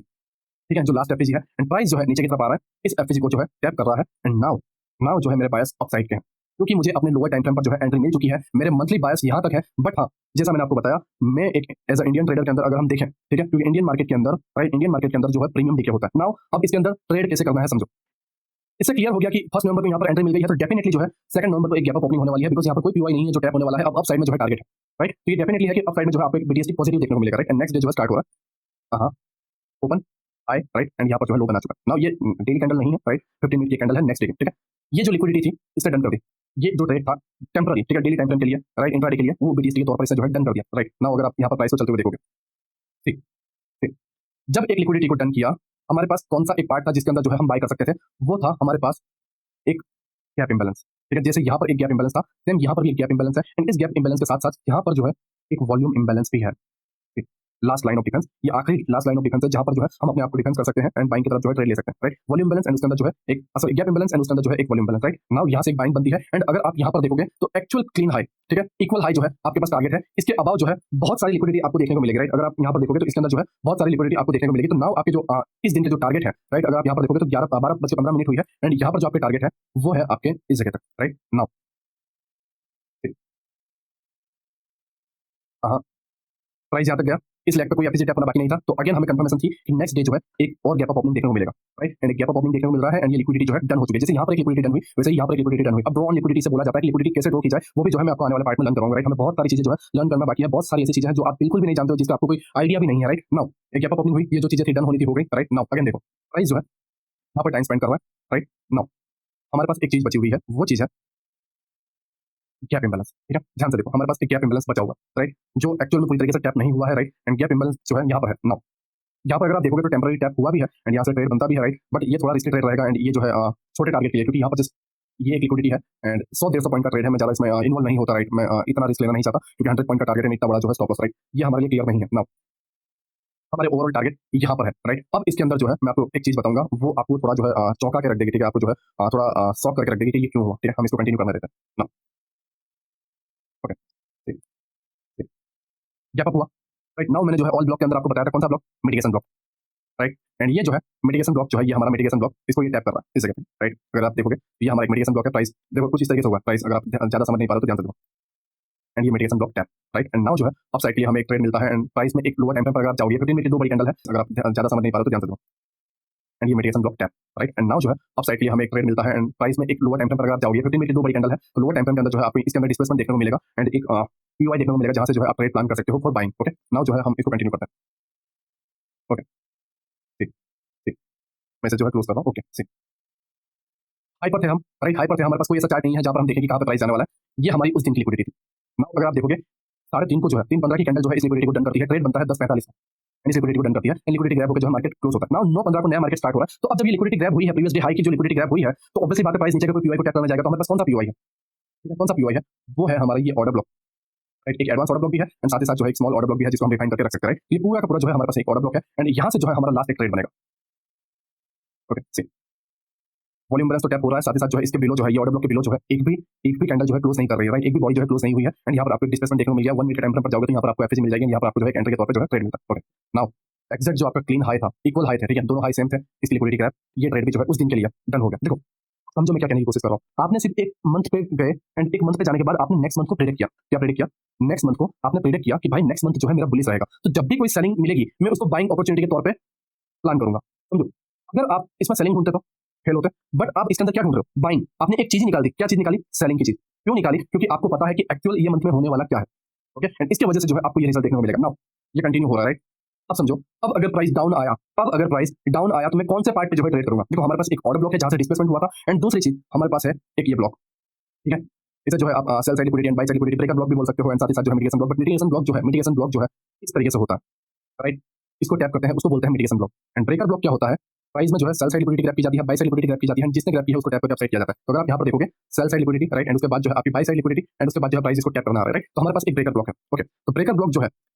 ठीक है, जो लास्ट एफएजी है एंड प्राइस जो है नीचे की तरफ आ रहा है, इस एफएजी को जो है टैप कर रहा है एंड नाउ नाउ जो है मेरे बायस अपसाइड के हैं, क्योंकि मुझे अपने लोअर टाइम फ्रेम पर जो है एंट्री मिल चुकी है। मेरे मंथली बायस यहाँ तक है, बट हाँ जैसा मैंने आपको बताया, मैं एक एज अ इंडियन ट्रेडर के अंदर अगर हम देखें, ठीक है, क्योंकि इंडियन मार्केट के अंदर, राइट, इंडियन मार्केट के अंदर जो है प्रीमियम डीके होता है। नाउ अब इसके अंदर ट्रेड कैसे करना है समझो। इससे क्लियर हो गया कि फर्स्ट नवंबर को यहाँ पर एंट्री मिल गई है, तो डेफिनेटली जो है सेकंड नवंबर को एक गैप अप ओपनिंग होने वाली है, बिकॉज यहाँ पर कोई पीओआई नहीं है जो टैप होने वाला है। अब साइड में जो है टारगेट है, राइट। तो ये डेफिनेटली है कि अब साइड में जो है आपको एक बीटीएसटी पॉजिटिव देखने को मिलेगा, राइट। एंड नेक्स्ट डे जो है स्टार्ट हो रहा है, हाँ, ओपन आई, राइट, एंड यहाँ पर जो है लो बना चुका है। नाउ ये डेली कैंडल नहीं है, राइट, 15 मिनट की कैंडल है नेक्स्ट डे, ठीक है। ये जो लिक्विडिटी थी इससे डन कर दी, ये जो ट्रेड था टेम्पररी, ठीक है, डेली टाइम फ्रेम के लिए, राइट, इंट्राडे के लिए, वो बीटीएसटी के तौर पर इसे जो है डन कर दिया, राइट। नाउ अगर आप यहाँ पर प्राइस को चलते हुए देखोगे ठीक ठीक। जब एक लिक्विडिटी को डन किया, हमारे पास कौन सा एक पार्ट था जिसके अंदर जो है हम बाय कर सकते थे, वो था हमारे पास एक गैप इम्बैलेंस। ठीक है, जैसे यहाँ पर एक गैप इम्बैलेंस था, देन यहाँ पर भी एक गैप इम्बैलेंस है, एंड इस गैप इम्बैलेंस के साथ साथ यहाँ पर जो है एक वॉल्यूम इम्बैलेंस भी है। लास्ट लाइन ऑफ डिफेंस, ये आखिरी लास्ट लाइन ऑफ डिफेंस है जहां पर जो है हम अपने आप को डिफेंस कर सकते हैं एंड बाइंग की तरफ जो है ट्रेड ले सकते हैं, राइट। वॉल्यूम बैलेंस एंड उसके अंदर जो है एक सॉरी गैप इम्बैलेंस एंड उसके अंदर जो है एक वॉल्यूम बैलेंस, राइट। नाउ यहाँ से एक बाइंग बनती है, एंड अगर आप यहाँ पर देखोगे तो एक्चुअल क्लीन हाई, ठीक है, इक्वल हाई जो है आपके पास टारगेट है, इसके अबाव जो है बहुत सारी लिक्विडिटी आपको देखने को मिलेगी, राइट। अगर आप यहाँ पर देखोगे तो इसके अंदर जो है बहुत सारी लिक्विडिटी आपको देखने को मिलेगी। तो नाउ आपके जो इस दिन के जो टारगेट है, राइट, अगर आप यहाँ पर देखोगे तो 12:15 हुई है, एंड यहाँ पर जो आपके टारगेट है वो है आपके इस जगह तक, राइट। नाउ प्राइस यहाँ तक गया, इस लेग पे कोई एफसीजी टैप होना बाकी नहीं था, तो अगेन हमें कंफर्मेशन थी कि नेक्स्ट डे जो है एक और गैप अप ओपनिंग देखने को मिलेगा, राइट। एंड एक गैप अप ओपनिंग देखने को मिल रहा है, एंड ये लिक्विडिटी जो है डन हो चुकी है। जैसे यहाँ पर एक लिक्विडिटी डन हुई, वैसे ही यहाँ पर एक लिक्विडिटी डन हुई। अब ड्रॉ ऑन लिक्विडिटी से बोला जाता है कि लिक्विडिटी कैसे ड्रॉ की जाए, वो भी जो है मैं आपको आने वाले पार्ट में लर्न कराऊंगा, राइट। हमें बहुत सारी चीजें जो है लर्न करना बाकी है, बहुत सारी ऐसी चीजें हैं जो आप बिल्कुल भी नहीं जानते हो, जिसका आपको कोई आइडिया भी नहीं है, राइट। नाउ एक गैप अप ओपनिंग हुई, ये जो चीजें थी डन होनी थी, हो गई, राइट। नाउ अगेन देखो प्राइस जो है यहाँ पर टाइम स्पेंड कर रहा है, राइट। नाउ हमारे पास एक चीज बची हुई है, वो चीज है गैप इम्बैलेंस, ठीक है। ध्यान से देखो, हमारे पास एक गैप इम्बैलेंस बचा हुआ है, राइट, जो एक्चुअल में पूरी तरीके से टैप नहीं हुआ है, राइट। एंड गैप इम्बैलेंस जो है यहाँ पर है। नाउ यहाँ पर अगर आप देखोगे तो टेम्पररी टैप हुआ भी है, एंड यहाँ से ट्रेड बनता भी है, राइट। बट ये थोड़ा रिस्की ट्रेड रहेगा, एंड ये जो है छोटे टारगेट के लिए, क्योंकि यहाँ पर जस्ट ये एक लिक्विडिटी है, एंड 100-150 पॉइंट का ट्रेड है। मैं ज़्यादा इसमें इन्वॉल्व नहीं होता, राइट। मैं इतना रिस्क लेना नहीं चाहता, क्योंकि 100 पॉइंट का टारगेट है, इतना बड़ा जो है स्टॉप लॉस, राइट, ये हमारे लिए क्लियर नहीं है। नाउ हमारे ओवरऑल टारगेट यहाँ पर है, राइट। अब इसके अंदर जो है मैं आपको एक चीज बताऊंगा, वो आपको थोड़ा जो है चौंका के रख देगी, ठीक है। आपको जो है थोड़ा शॉक करके रख देगी कि ये क्यों हुआ, ठीक है। हम इसको कंटिन्यू करना रहता है ना, ओके, ठीक ठीक। गैप अप हुआ, राइट। नाउ मैंने जो है ऑल ब्लॉक के अंदर आपको बताया था कौन सा block, mitigation block, right. And ये जो है मिटिगेशन ब्लॉक जो है, ये हमारा मिटिगेशन ब्लॉक, इसको ये टैप कर रहा है इस जगह पे, राइट। अगर आप देखोगे तो ये हमारा एक मिटिगेशन ब्लॉक है। प्राइस देखो कुछ इस तरीके से होगा प्राइस, अगर आप ज्यादा समझ नहीं पा रहे हो तो ध्यान से देखो, एंड ये mitigation block tap, right. And now जो है अप साइड के लिए हमें एक ट्रेड मिलता है, एंड प्राइस में एक लोअर टाइम फ्रेम पर अगर आप जाओगे, 15 मिनट की दो बड़ी कैंडल है, अगर आप ज्यादा समझ नहीं पा रहे हो तो ध्यान से देखो, एंड ये mitigation block tap, right. And now जो है अप साइड के लिए हमें एक ट्रेड मिलता है, एंड प्राइस में एक लोअर टाइम फ्रेम पर अगर आप जाओगे, 15 मिनट की दो बड़ी कैंडल है, तो लोअर टाइम फ्रेम के अंदर जो है आपको इसके अंदर डिस्प्लेसमेंट देखने को मिलेगा, एंड एक पीओआई देखने को मिलेगा, जहां से जो है आप ट्रेड प्लान कर सकते हो फॉर बाइंग, ओके। नाउ जो है हम इसको कंटिन्यू करते हैं, ओके, ठीक ठीक। मैं इसे जो है क्लोज कर रहा हूँ, ओके, ठीक। हाइपर थे हम, राइट, हाइपर थे, हमारे पास कोई ऐसा चार्ट नहीं है जहां पर हम देखें कि कहां पे प्राइस जाने वाला है। ये हमारी उस दिन की लिक्विडिटी थी। नाउ अगर आप देखोगे 3:30 को जो है 3:15 की कैंडल जो है इस लिक्विडिटी को डन करती है, ट्रेड बनता है 10:45 में, इस लिक्विडिटी को डन करती है, लिक्विडिटी ग्रैब होकर जो है मार्केट क्लोज होता है। नाउ 9:15 को नया मार्केट स्टार्ट हो रहा है, तो अब जब ये लिक्विडिटी ग्रैब हुई है, प्रीवियस डे हाई की जो लिक्विडिटी ग्रैब हुई है, तो ऑब्वियसली बात है प्राइस नीचे का कोई पीओआई को टैप करना जाएगा, तो हमारे पास कौन सा पीओआई है, ठीक है, कौन सा पीओआई है, वो है हमारा ये ऑर्डर ब्लॉक, राइट। एक एडवांस ऑर्डर ब्लॉक भी है, एंड साथ ही साथ जो है एक स्मॉल ऑर्डर ब्लॉक भी है, जिसको हम डिफाइन करके रख सकते हैं, राइट। ये पूरा का पूरा जो है हमारे पास एक ऑर्डर ब्लॉक है, एंड यहाँ से जो है हमारा लास्ट एक ट्रेड बनेगा, ओके, सी। वॉल्यूम बैलेंस तो टैप हो रहा है, साथ ही साथ जो है इसके बिलो जो है, ये ऑर्डर ब्लॉक के बिलो जो है एक भी कैंडल जो है क्लोज नहीं कर रही है, राइट। एक भी बॉडी जो है क्लोज नहीं हुई है, एंड यहाँ पर आपको डिस्प्लेसमेंट देखने को मिल गया। 1 मिनट के टाइम फ्रेम पर जाओगे तो यहाँ पर आपको एफएसी मिल जाएगी, यहाँ पर आपको जो है एंट्री के तौर पे जो है ट्रेड मिलता है, ओके। नाउ एग्जैक्ट जो आपका क्लीन हाई था, इक्वल हाई थे, ठीक है, दोनों हाई सेम थे, इस लिक्विडिटी ग्रैब, ये ट्रेड भी जो है उस दिन के लिए डन हो गया। देखो समझो मैं क्या कहने की कोशिश कर रहा हूँ, आपने सिर्फ एक मंथ पे गए, एंड एक मंथ पे जाने के बाद आपने नेक्स्ट मंथ को प्रेडिक्ट किया, क्या प्रेडिक्ट किया, नेक्स्ट मंथ को आपने प्रेडिक्ट किया कि भाई नेक्स्ट मंथ जो है मेरा बुलिश रहेगा, तो जब भी कोई सेलिंग मिलेगी मैं उसको बाइंग अपॉर्चुनिटी के तौर पे प्लान करूंगा, समझो। अगर आप इसमें सेलिंग ढूंढते तो फेल होते, बट आप इसके अंदर क्या ढूंढ रहे हो, बाइंग। आपने एक चीज ही निकाल दी, क्या चीज निकाली, सेलिंग की चीज। क्यों निकाली, क्योंकि आपको पता है कि एक्चुअल ये मंथ में होने वाला क्या है, ओके। एंड इसकी वजह से जो है आपको ये रिजल्ट देखने को मिलेगा। नाउ ये कंटिन्यू हो रहा है, राइट। अब समझो, अब अगर प्राइस डाउन आया, अब अगर प्राइस डाउन आया तो मैं कौन से पार्ट पे जो है ट्रेड करूंगा। देखो हमारे पास एक ऑर्डर ब्लॉक है जहां से डिस्प्लेसमेंट हुआ था, एंड दूसरी चीज हमारे पास है एक ये ब्लॉक, ठीक है। इसे जो है आप sell side liquidity and by side liquidity breaker block भी बोल सकते हो, एंड साथ ही साथ जो है mitigation block. But mitigation block जो है इस तरीके से होता है, राइट। इसको टैप करते हैं, उसको बोलते हैं mitigation block. And breaker block क्या होता है, प्राइस में जो है सेल साइड लिक्विडिटी ग्रैब की जाती है, बाय साइड लिक्विडिटी ग्रैब की जाती है, जिसने ग्रैब किया है उसको टैप करके अपसाइड किया जाता है। तो अगर आप यहाँ पर देखोगे sell side liquidity, right, and उसके बाद जो है आपकी बाय साइड लिक्विडिटी, एंड उसके बाद जो है प्राइस इसको टैप करना आ रहा है, राइट। तो हमारे पास एक ब्रेकर ब्लॉक है, ओके। तो ब्रेकर ब्लॉक जो है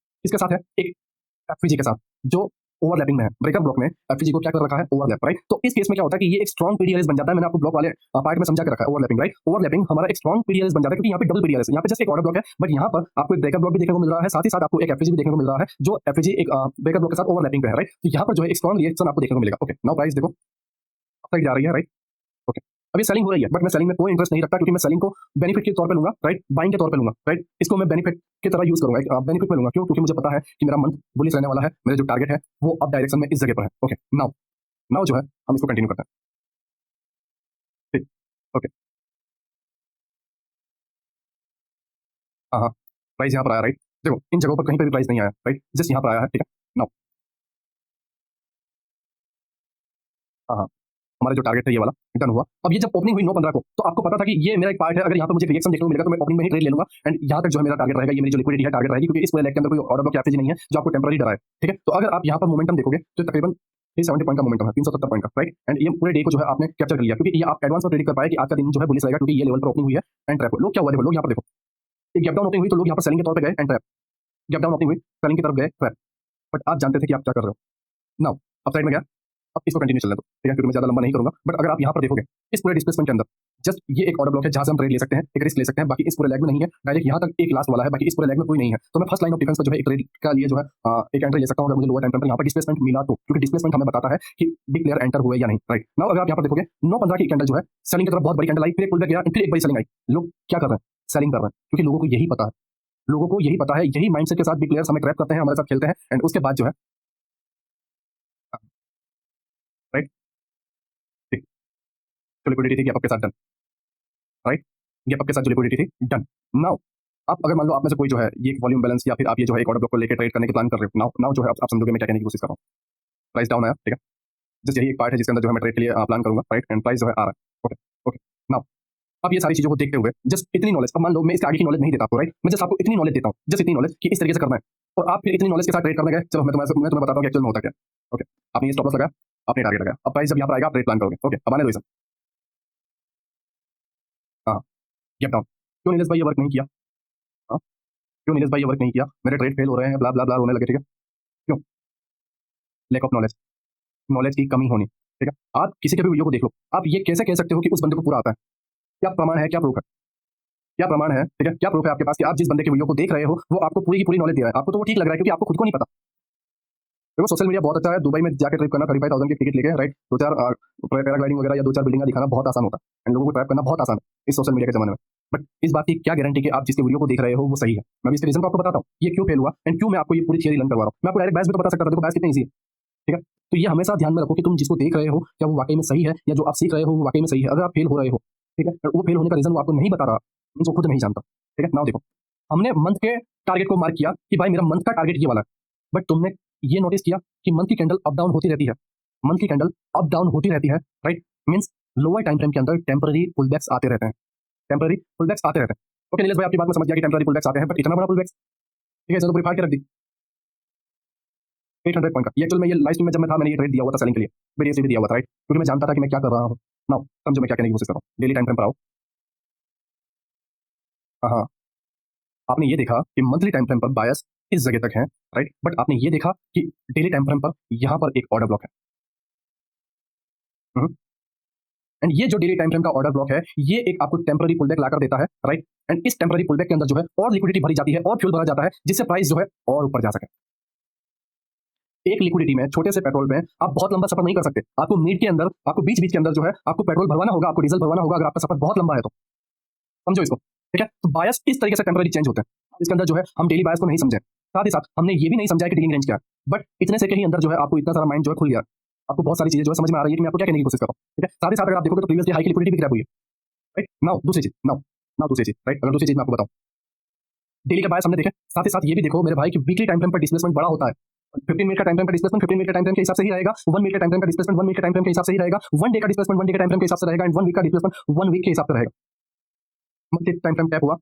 इसके साथ है एक एफवीजी के साथ, जो ओवरलैपिंग में है। ब्रेकर ब्लॉक में एफवीजी को क्या कर रखा है, ओवरलैप, राइट। तो इस केस में क्या होता है कि ये एक स्ट्रॉन्ग पीडीआरएस बन जाता है। मैंने आपको ब्लॉक वाले पार्ट में समझा के रखा है ओवरलैपिंग, राइट। ओवरलैपिंग हमारा एक स्ट्रॉन्ग पीडीआरएस बन जाता है, क्योंकि यहाँ पे डबल पीडीआरएस है, यहाँ पे जस्ट एक ऑर्डर ब्लॉक है, बट यहाँ पर आपको एक ब्रेकर ब्लॉक भी देखने को मिल रहा है, साथ ही साथ आपको एक एफवीजी भी देखने को मिल रहा है, जो एफवीजी एक ब्रेकर ब्लॉक के साथ ओवरलैपिंग पे है, राइट। तो यहाँ पर जो है एक स्ट्रॉन्ग रिएक्शन आपको देखने को मिलेगा, ओके। नाउ प्राइस देखो अब तक जा रही है, राइट, ओके। अभी सेलिंग हो रही है, बट मैं सेलिंग में कोई इंटरेस्ट नहीं रखता, क्योंकि मैं सेलिंग को बेनिफिट के तौर पे लूंगा, राइट, बाइंग के तौर पे लूंगा, राइट। इसको मैं बेनिफिट की तरह यूज करूंगा, बेनिफिट में लूंगा। क्यों, क्योंकि मुझे पता है कि मेरा मंथ बुलिश रहने वाला है, मेरा जो टारगेट है वो अप डायरेक्शन में इस जगह पर है, ओके। नाउ नाउ जो है हम इसको कंटिन्यू करते हैं, ठीक, ओके। हाँ हाँ, प्राइस यहाँ पर आया, राइट। देखो इन जगहों पर कहीं पर भी प्राइस नहीं आया, राइट, जस्ट यहाँ पर आया है, ठीक है। नाउ हाँ हाँ, हमारा जो टारगेट है ये वाला डन हुआ। अब ये जब ओपनिंग हुई 9:15 को, तो आपको पता था कि ये मेरा एक पार्ट है, अगर यहाँ पर मुझे रिएक्शन देखने को मिलेगा तो मैं ओपनिंग में ही ट्रेड ले लूंगा एंड यहाँ तक जो है मेरा टारगेट रहेगा, ये मेरी जो लिक्विडिटी है टारगेट रहेगी, क्योंकि इस पूरे लेग के अंदर कोई ऑर्डर ब्लॉक एक्टिव नहीं है जो आपको टेम्पररी डरा है, ठीक है। तो अगर आप यहाँ पर मोमेंटम देखोगे तो तकरीबन 370 पॉइंट का मोमेंटम है, 370 पॉइंट का, राइट। एंड ये पूरे डे को जो है आपने कैप्चर कर लिया, क्योंकि ये आप एडवांस में प्रेडिक्ट कर पाए कि आज का दिन जो है बुलिश रहेगा, क्योंकि ये लेवल पर ओपनिंग हुई है एंड ट्रैप। लोग क्या हुआ देखो, लोग यहाँ पर देखो, एक गैप डाउन ओपनिंग हुई तो लोग यहाँ पर सेलिंग के तौर पे गए and trap, gap down opening हुई सेलिंग की तरफ गए ट्रैप, बट आप जानते थे कि आप क्या कर रहे हो। नाउ अब साइड में गया, अब इसको कंटिन्यू चलने दो, ठीक है, क्योंकि मैं ज्यादा लंबा नहीं करूंगा। बट अगर आप यहाँ पर देखोगे इस पूरे डिस्प्लेसमेंट के अंदर जस्ट ये एक ऑर्डर ब्लॉक है जहां से हम ट्रेड ले सकते हैं, एक रिस्क ले सकते हैं, बाकी इस पूरे लेग में नहीं है, डायरेक्ट यहाँ तक एक लास्ट वाला है, बाकी इस पूरे लेग में कोई नहीं है। तो मैं फर्स्ट लाइन ऑफ डिफेंस पर जो है एक ट्रेड का लिए जो है एक एंट्री ले सकता हूँ अगर मुझे लोअर टाइम फ्रेम पर यहाँ पर डिस्प्लेसमेंट मिला तो, क्योंकि डिस्प्लेसमेंट हमें बताता है कि बिग प्लेयर एंटर हुए या नहीं, राइट। नाउ अगर आप यहाँ पर देखोगे 9:15 की कैंडल जो है सेलिंग की तरफ बहुत बड़ी कैंडल आई, फिर एक पुल बैक गया, फिर एक बड़ी सेलिंग आई। लोग क्या कर रहे हैं, सेलिंग कर रहे हैं, क्योंकि लोगों को यही पता है, लोगों को यही पता है, यही माइंडसेट के साथ बिग प्लेयर्स हमें ट्रैप करते हैं, हमारे साथ खेलते हैं एंड उसके बाद जो है राइट, ठीक, जो लिक्विडिटी थी गैप अप के साथ डन, राइट, गैप अप के साथ जो लिक्विडिटी थी डन। नाउ आप अगर मान लो आप में से कोई जो है ये वॉल्यूम बैलेंस या फिर आप ये जो है एक ऑर्डर ब्लॉक को लेकर ट्रेड करने की प्लान कर रहे हो, नाउ नाउ जो है आप समझोगे मैं क्या कहने की कोशिश कर रहा हूँ। प्राइस डाउन आया, ठीक है, जस्ट यही एक पार्ट है जिसके अंदर जो है मैं ट्रेड के लिए प्लान करूंगा, राइट, एंड प्राइस जो है आ रहा है, ओके ओके। नाउ अब ये सारी चीजों को देखते हुए जस्ट इतनी नॉलेज, अब मान लो मैं इसके आगे की नॉलेज नहीं देता आपको, राइट, मैं जस्ट आपको इतनी नॉलेज देता हूँ, जस्ट इतनी नॉलेज कि इस तरीके से करना है, और आप फिर इतनी नॉलेज के साथ ट्रेड करने गए। चलो मैं तुम्हें बताता हूँ कि एक्चुअल में होता क्या। ओके, आपने ये स्टॉप लॉस लगाया, आपने टारगेट लगाया, अब प्राइस जब यहाँ पर आएगा आप ट्रेड प्लान करोगे, ओके। अब आने दो इसे, हाँ, गैप डाउन, क्यों नीलेश भाई ये वर्क नहीं किया, हाँ, क्यों नीलेश भाई ये वर्क नहीं किया, मेरे ट्रेड फेल हो रहे हैं, ब्ला ब्ला ब्ला होने लगे, ठीक है, क्यों, लैक ऑफ नॉलेज, नॉलेज की कमी होनी, ठीक है। आप किसी के भी वीडियो को देख लो, आप ये कैसे कह सकते हो कि उस बंदे को पूरा आता है, क्या प्रमाण है, क्या प्रूफ है, क्या प्रमाण है, ठीक है, क्या प्रूफ है आपके पास कि आप जिस बंदे के वीडियो को देख रहे हो वो आपको पूरी की पूरी नॉलेज दे रहा है। आपको तो वो ठीक लग रहा है क्योंकि आपको खुद को नहीं पता। देखो सोशल मीडिया बहुत अच्छा है, दुबई में जाकर ट्रिप करना 35,000 की टिकट लेके, राइट, दो चार पैराग्लाइडिंग वगैरह या दो चार बिल्डिंग दिखाना बहुत आसान होता है एंड लोगों को ट्रैप करना बहुत आसान है इस सोशल मीडिया के जमाने में। बट इस बात की क्या गारंटी कि आप जिसके वीडियो को देख रहे हो वो सही है। मैं भी इसके रीजन को आपको बताता हूँ, ये क्यों फेल हुआ एंड क्यों मैं आपको ये पूरी थियरी लर्न करवा रहा हूँ। मैं आपको डायरेक्ट बैच भी तो बता सकता था, देखो बैच कितनी ईजी है, ठीक है। तो ये हमेशा ध्यान में रखो कि तुम जिसको देख रहे हो क्या वो वाकई में सही है, या जो आप सीख रहे हो वो वाकई में सही है। अगर आप फेल हो रहे हो, ठीक है, वो फेल होने का रीजन वो आपको नहीं बता रहा, वो खुद नहीं जानता, ठीक है। नाउ देखो, हमने मंथ के टारगेट को मार्क किया कि भाई मेरा मंथ का टारगेट ये वाला है, बट तुमने ये नोटिस किया कि मंथ की कैंडल अप डाउन होती रहती है, मंथ की कैंडल अप डाउन होती रहती है, right, means lower time frame के अंदर टेंपररी पुलबैक्स आते रहते हैं, टेंपररी पुलबैक्स आते रहते हैं। ओके नीलेश भाई आपकी बात में समझ गया कि टेंपररी पुलबैक्स आते हैं, बट इतना बड़ा पुलबैक्स, ठीक है, इसे तो पूरी फाड़ के रख दी 800 पॉइंट का। ये एक्चुअल में ये लाइव स्ट्रीम में जब मैं था मैंने ये ट्रेड दिया हुआ था सेलिंग के लिए, बीडीएस भी दिया हुआ था, राइट, क्योंकि मैं जानता था कि मैं क्या कर रहा हूँ। नाउ समझो मैं क्या कहने की कोशिश कर रहा हूँ, डेली टाइम फ्रेम पर आओ। हाँ, आपने ये देखा कि मंथली टाइम फ्रेम पर बायस इस जगह तक है, राइट, बट आपने ये देखा कि डेली टाइम फ्रेम पर यहाँ पर एक ऑर्डर ब्लॉक है, एंड ये जो डेली टाइम फ्रेम का ऑर्डर ब्लॉक है ये एक आपको टेंपररी पुलबैक लाकर देता है, राइट, एंड इस टेंपररी पुलबैक के अंदर जो है और लिक्विडिटी भरी जाती है और फ्यूल भरा जाता है जिससे प्राइस जो है और ऊपर जा सके। एक लिक्विडिटी में, छोटे से पेट्रोल में आप बहुत लंबा सफर नहीं कर सकते, आपको मीट के अंदर, आपको बीच बीच के अंदर जो है आपको पेट्रोल भरवाना होगा, आपको डीजल भरवाना होगा अगर आपका सफर बहुत लंबा है तो, समझो इसको, ठीक है। तो बायस इस तरीके से टेंपररी चेंज होते हैं, इसके अंदर जो है हम डेली बायस को नहीं समझे, साथ ही साथ हमने ये भी नहीं समझा कि डीलिंग रेंज क्या है, बट इतने से के ही अंदर जो है आपको इतना सारा माइंड जो है खुल गया, आपको बहुत सारी चीजें जो है समझ में आ रही है कि मैं आपको क्या कहने की कोशिश कर रहा हूँ, ठीक है। साथ ही साथ अगर आप देखोगे तो प्रीवियसली हाई की लिक्विडिटी भी क्रैप हुई है, राइट। नाउ दूसरी चीज, नाउ दूसरी चीज, राइट, अगर दूसरी चीज मैं आपको बताऊं, डेली का बायस हमने देखे, साथ ही साथ ये भी देखो मेरे भाई कि वीकली टाइम फ्रेम पर डिस्प्लेसमेंट बड़ा होता है। 15 मिनट का टाइम फ्रेम का डिस्प्लेसमेंट 15 मिनट के टाइम फ्रेम के हिसाब से ही रहेगा, 1 मिनट का टाइम फ्रेम का डिस्प्लेसमेंट 1 मिनट के टाइम फ्रेम के हिसाब से ही रहेगा, 1 डे का डिस्प्लेसमेंट 1 डे के टाइम फ्रेम के हिसाब से रहेगा एंड 1 वीक का डिस्प्लेसमेंट 1 वीक के हिसाब से रहेगा। मंथली टाइम फ्रेम टैप हुआ,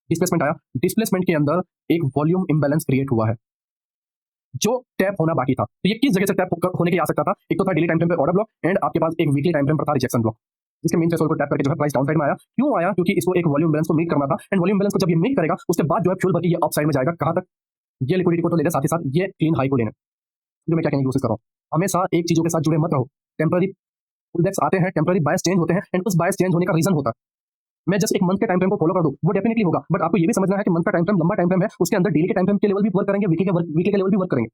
डिस्प्लेसमेंट आया, डिस्प्लेसमेंट के अंदर एक वॉल्यूम इंबैलेंस क्रिएट हुआ है जो टैप होना बाकी था। तो ये किस जगह से टैप होने के आ सकता था, एक तो था डेली टाइम फ्रेम पे ऑर्डर ब्लॉक एंड आपके पास एक वीकली टाइम फ्रेम पर था रिजेक्शन ब्लॉक, जिसके मेन थ्रेशोल्ड को टैप करके जो है प्राइस डाउन साइड में आया। क्यों आया, क्योंकि इसको एक वॉल्यूम बैलेंस को मीट करना था एंड वॉल्यूम बैलेंस को जब ये मीट करेगा उसके बाद जो है फ्यूल भर के ये अप साइड में जाएगा, कहां तक, ये लिक्विडिटी को तो लेना, साथ ही साथ ये क्लीन हाई को लेना। जो मैं क्या कहने की कोशिश कर रहा हूं, हमेशा एक चीजों के साथ जुड़े मत रहो, टेंपररी पुलबैक्स आते हैं, टेंपररी बायस चेंज होते हैं एंड उस बायस चेंज होने का रीजन होता है। मैं जस्ट एक मंथ के टाइम फ्रेम को फॉलो कर दूं वो डेफिनेटली होगा, बट आपको ये भी समझना है कि मंथ का टाइम फ्रेम लंबा टाइम फ्रेम है, उसके अंदर डेली के टाइम फ्रेम के लेवल भी वर्क करेंगे, वीकली के लेवल भी वर्क करेंगे,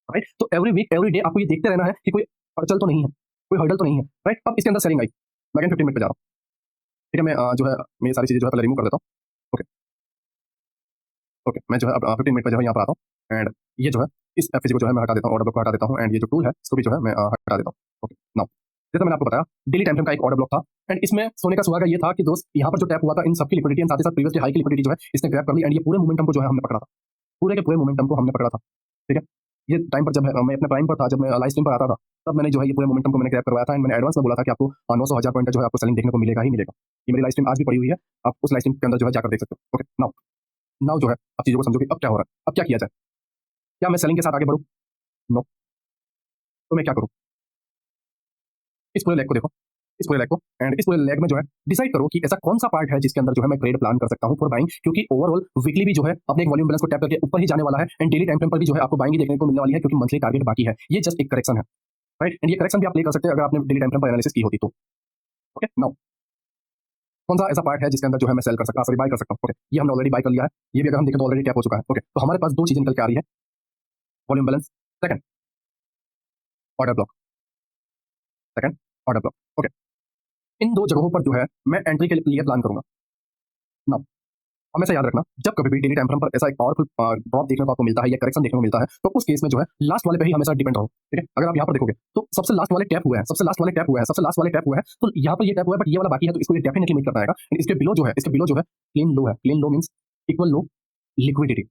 राइट। तो एवरी वीक एवरी डे आपको ये देखते रहना है कि कोई अड़चल तो नहीं है, कोई हर्डल तो नहीं है, राइट। अब इसके अंदर सेलिंग आई, मैं 15 मिनट पे जा रहा हूँ, ठीक है, मैं जो है मेरी सारी चीजें जो है पहले रिमूव कर देता हूँ, ओके ओके, मैं जो है अब 15 मिनट पे जो है यहाँ पर आता हूँ एंड ये जो है इस एफएजी को जो है मैं हटा देता हूँ, ऑर्डर ब्लॉक को हटा देता हूँ एंड ये जो टूल है इसको भी जो है मैं हटा देता हूँ, ओके। नाउ जैसे मैंने आपको बताया डेली टाइम फ्रेम का एक ऑर्डर ब्लॉक था एंड इसमें सोने का सुहागा ये था कि दोस्त यहाँ पर जो टैप हुआ था इन सबकी लिक्विडिटी एंड साथ ही साथ प्रीवियसली हाई की लिक्विडिटी जो है इसने ग्रैब कर ली एंड ये पूरे मोमेंटम को जो है हमने पकड़ा था, पूरे के पूरे मोमेंटम को हमने पकड़ा था, ठीक है। ये टाइम पर जब मैं अपने प्राइम पर था, जब मैं लाइव स्ट्रीम पर आता था, तब मैंने जो है ये पूरे मोमेंटम को मैंने ग्रैब करवाया था एंड मैंने एडवांस में बोला था कि आपको 900 1000 पॉइंट का जो है आपको सेलिंग देखने को मिलेगा ही मिलेगा। ये मेरी लाइव स्ट्रीम आज भी पड़ी हुई है, आप उस लाइव स्ट्रीम के अंदर जो है जाकर देख सकते हो। ओके, नाउ नाउ जो है आप चीज़ों को समझो कि अब क्या हो रहा है, अब क्या किया जाए? क्या मैं सेलिंग के साथ आगे बढ़ूँ? नो। तो मैं क्या करूँ? इस पूरे लेग को देखो, इस पूरे लेग को एंड इस पूरे लेग में जो है डिसाइड करो कि ऐसा कौन सा पार्ट है जिसके अंदर जो है मैं ट्रेड प्लान कर सकता हूँ फॉर बाइंग, क्योंकि ओवरऑल वीकली भी जो है अपने एक वॉल्यूम बैलेंस को टैप करके ऊपर ही जाने वाला है एंड डेली टाइम फ्रेम पर भी जो है आपको बाइंग ही देखने को मिलने वाली है, क्योंकि मंथली टारगेट बाकी है। ये जस्ट एक करेक्शन है, राइट? एंड ये करेक्शन भी आप ले कर सकते हैं अगर आपने डेली टाइम फ्रेम पर एनालिसिस की होती तो। ओके, नाउ कौन सा ऐसा पार्ट है जिसके अंदर जो है मैं सेल कर सकता हूँ, सॉरी बाय कर सकता हूँ? ओके, ये हमने ऑलरेडी बाय कर लिया है, ये भी अगर हम देखें तो ऑलरेडी टैप हो चुका है। ओके, तो हमारे पास दो चीजें निकल के आ रही है, volume balance, second order block, second order block. Okay, इन दो जगहों पर जो है मैं एंट्री के लिए प्लान करूंगा। नाउ हमेशा याद रखना, जब कभी भी डेली टाइम फ्रेम पर ऐसा एक पावरफुल ड्रॉप देखने को आपको मिलता है या करेक्शन देखने को मिलता है, तो उस केस में जो है लास्ट वाले पे ही हमेशा डिपेंड रहो। ठीक है, अगर आप यहाँ पर देखोगे तो सबसे लास्ट वाले टैप हुए हैं, सबसे लास्ट वाले टैप हुए हैं, सबसे लास्ट वाले टैप हुए हैं, तो यहाँ पर ये टैप हुआ है बट ये वाला बाकी है, तो इसको ये डेफिनेटली मीट करना आएगा। इसके बिलो जो है, इसके बिलो जो है क्लीन लो है, क्लीन लो मीन्स इक्वल लो लिक्विडिटी।